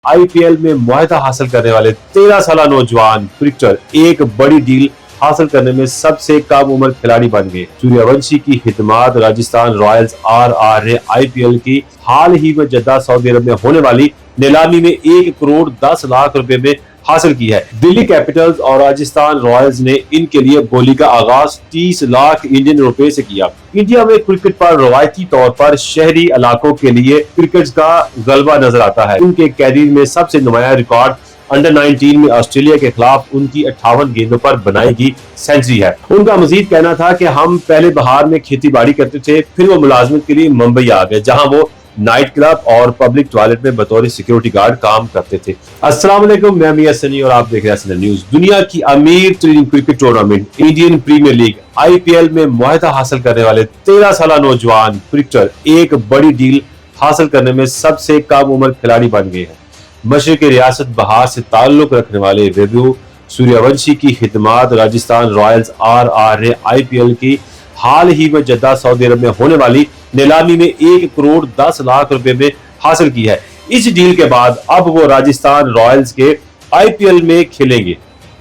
IPL में मुआहदा हासिल करने वाले 13 साल नौजवान क्रिकेटर एक बड़ी डील हासिल करने में सबसे कम उम्र खिलाड़ी बन गए। सूर्यवंशी की खिदमत राजस्थान रॉयल्स आरआर ने आईपीएल की हाल ही में जद्दा सऊदी अरब में होने वाली नीलामी में 1 करोड़ 10 लाख रुपए में हासिल की है। दिल्ली कैपिटल्स और राजस्थान रॉयल्स ने इनके लिए बोली का आगाज 30 लाख इंडियन रुपए से किया। इंडिया में क्रिकेट पर रवायती तौर पर शहरी इलाकों के लिए क्रिकेट का गलबा नजर आता है। उनके कैरियर में सबसे नुमाया रिकॉर्ड अंडर 19 में ऑस्ट्रेलिया के खिलाफ उनकी 58 गेंदों पर बनाई गई सेंचुरी है। उनका मजीद कहना था कि हम पहले बाहर में खेती बाड़ी करते थे, फिर वो मुलाजमत के लिए मुंबई आ गए, जहां वो नाइट क्लब और पब्लिक टॉयलेट में बतौर सिक्योरिटी गार्ड काम करते थे। अस्सलाम वालेकुम, मैं मियां सनी और आप देख रहे हैं SNN न्यूज। दुनिया की अमीर तरीन cricket tournament Indian Premier League IPL में मुआहदा हासिल करने वाले 13 साल नौजवान क्रिकेटर एक बड़ी डील हासिल करने में सबसे कम उम्र खिलाड़ी बन गए हैं। मशरिकी रियासत बहार से ताल्लुक रखने वाले वैभव सूर्यवंशी की खिदमत राजस्थान रॉयल्स आरआर ने आईपीएल की हाल ही में जद्दा सऊदी अरब में होने वाली नीलामी में 1 करोड़ 10 लाख रुपए में हासिल की है। इस डील के बाद अब वो राजस्थान रॉयल्स के आईपीएल में खेलेंगे।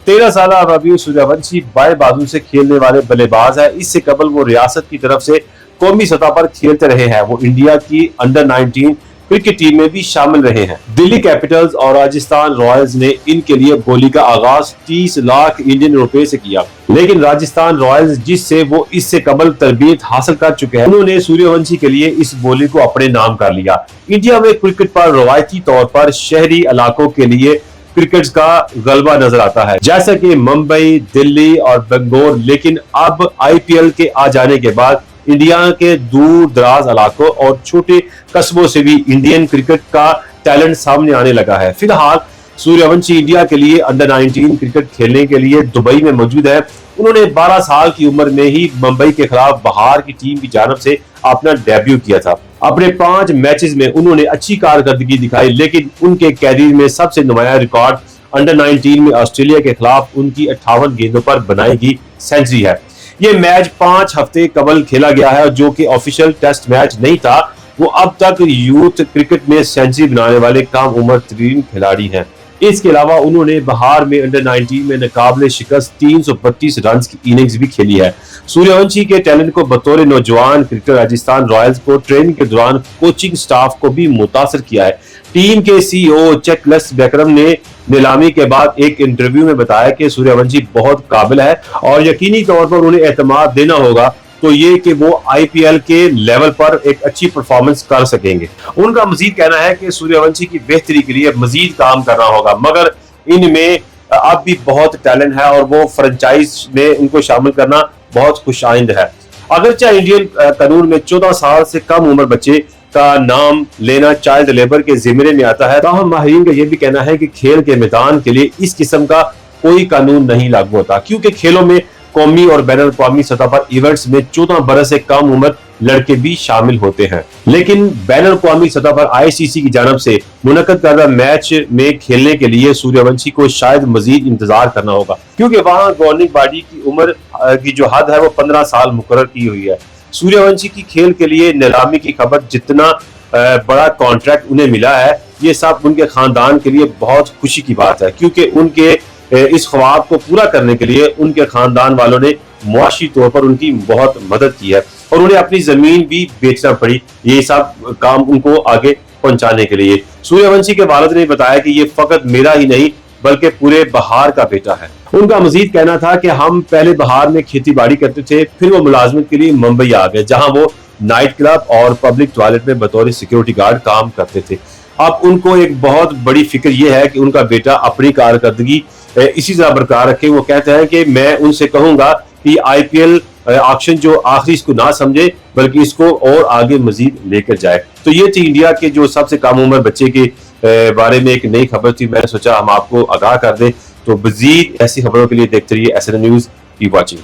13 साल वैभव सूर्यवंशी बाएं बाजू से खेलने वाले बल्लेबाज है। इससे कबल वो रियासत की तरफ से कौमी सतह पर खेलते रहे हैं। वो इंडिया की अंडर 19 क्रिकेट टीम में भी शामिल रहे हैं। दिल्ली कैपिटल्स और राजस्थान रॉयल्स ने इनके लिए बोली का आगाज 30 लाख इंडियन रुपए से किया, लेकिन राजस्थान रॉयल्स जिससे वो इससे कबल तरबियत हासिल कर चुके हैं, उन्होंने सूर्यवंशी के लिए इस बोली को अपने नाम कर लिया। इंडिया में क्रिकेट पर रवायती तौर पर शहरी इलाकों के लिए क्रिकेट का गलबा नजर आता है, जैसा कि मुंबई, दिल्ली और बेंगलोर, लेकिन अब आईपीएल के आ जाने के बाद इंडिया के दूर दराज इलाकों और छोटे कस्बों से भी इंडियन क्रिकेट का टैलेंट सामने आने लगा है। फिलहाल सूर्यवंशी इंडिया के लिए अंडर 19 क्रिकेट खेलने के लिए दुबई में मौजूद है। उन्होंने 12 साल की उम्र में ही मुंबई के खिलाफ बहार की टीम की जानब से अपना डेब्यू किया था। अपने 5 मैचेस में उन्होंने अच्छी कारकर्दगी दिखाई, लेकिन उनके कैरियर में सबसे नुमाया रिकॉर्ड अंडर 19 में ऑस्ट्रेलिया के खिलाफ उनकी 58 गेंदों पर बनाई गई सेंचुरी है। ये मैच 5 हफ्ते कबल खेला गया है, जो कि ऑफिशियल टेस्ट मैच नहीं था। वो अब तक यूथ क्रिकेट में सेंचुरी बनाने वाले कम उम्र तरीन खिलाड़ी हैं। इसके अलावा उन्होंने बहार में अंडर 19 में नाकाबिले शिकस्त 332 रन की इनिंग्स भी खेली है। सूर्यवंशी के टैलेंट को बतौर नौजवान क्रिकेटर राजस्थान रॉयल्स को ट्रेनिंग के दौरान कोचिंग स्टाफ को भी मुतासर किया है। टीम के सीईओ चेकलेस बेकरम ने नीलामी के बाद एक इंटरव्यू में बताया कि सूर्यवंशी बहुत काबिल है और यकीनी तौर पर उन्हें एतमाद देना होगा तो ये कि वो आईपीएल के लेवल पर एक अच्छी परफॉर्मेंस कर सकेंगे। उनका मजीद कहना है कि सूर्यवंशी की बेहतरी के लिए मजीद काम करना होगा, मगर इनमें अब भी बहुत टैलेंट है और वो फ्रेंचाइज में उनको शामिल करना बहुत खुशाइंद है। अगरचे इंडियन कानून में 14 साल से कम उम्र बच्चे का नाम लेना चाइल्ड लेबर के जिम्मे में आता है, ताहम माहिरीन का यह भी कहना है कि खेल के मैदान के लिए इस किस्म का कोई कानून नहीं लागू होता, क्योंकि खेलों में कौमी और बैन अवी सतह पर इवेंट्स में 14 बरस से कम उम्र लड़के भी शामिल होते हैं। लेकिन बैन अवी सतह पर आईसीसी की जानब से मुनक्कद करदा मैच में खेलने के लिए सूर्यवंशी को शायद मजीद इंतजार करना होगा, क्योंकि वहां गवर्निंग बॉडी की उम्र की जो हद है वो 15 साल मुकर्रर की हुई है। सूर्यवंशी की खेल के लिए नीलामी की खबर जितना बड़ा कॉन्ट्रैक्ट उन्हें मिला है, ये सब उनके खानदान के लिए बहुत खुशी की बात है, क्योंकि उनके इस ख्वाब को पूरा करने के लिए उनके खानदान वालों ने मुआशी तौर पर उनकी बहुत मदद की है और उन्हें अपनी जमीन भी बेचना पड़ी ये सब काम उनको आगे पहुंचाने के लिए। सूर्यवंशी के वालिद ने बताया कि ये फकत मेरा ही नहीं बल्कि पूरे बहार का बेटा है। उनका मजीद कहना था कि हम पहले बहार में खेती बाड़ी करते थे, फिर वो मुलाजमत के लिए मुंबई आ गए, जहां वो नाइट क्लब और पब्लिक टॉयलेट में बतौर सिक्योरिटी गार्ड काम करते थे। अब उनको एक बहुत बड़ी फिक्र ये है कि उनका बेटा अपनी कारकर्दगी इसी तरह बरकरार रखे। वो कहते हैं कि मैं उनसे कहूंगा कि आईपीएल ऑक्शन जो आखिरी इसको ना समझे बल्कि इसको और आगे मजीद लेकर जाए। तो ये थी इंडिया के जो सबसे कम उम्र बच्चे के बारे में एक नई खबर थी, मैंने सोचा हम आपको आगाह कर दें। तो मजीद ऐसी खबरों के लिए देखते रहिए SNN न्यूज। Keep watching.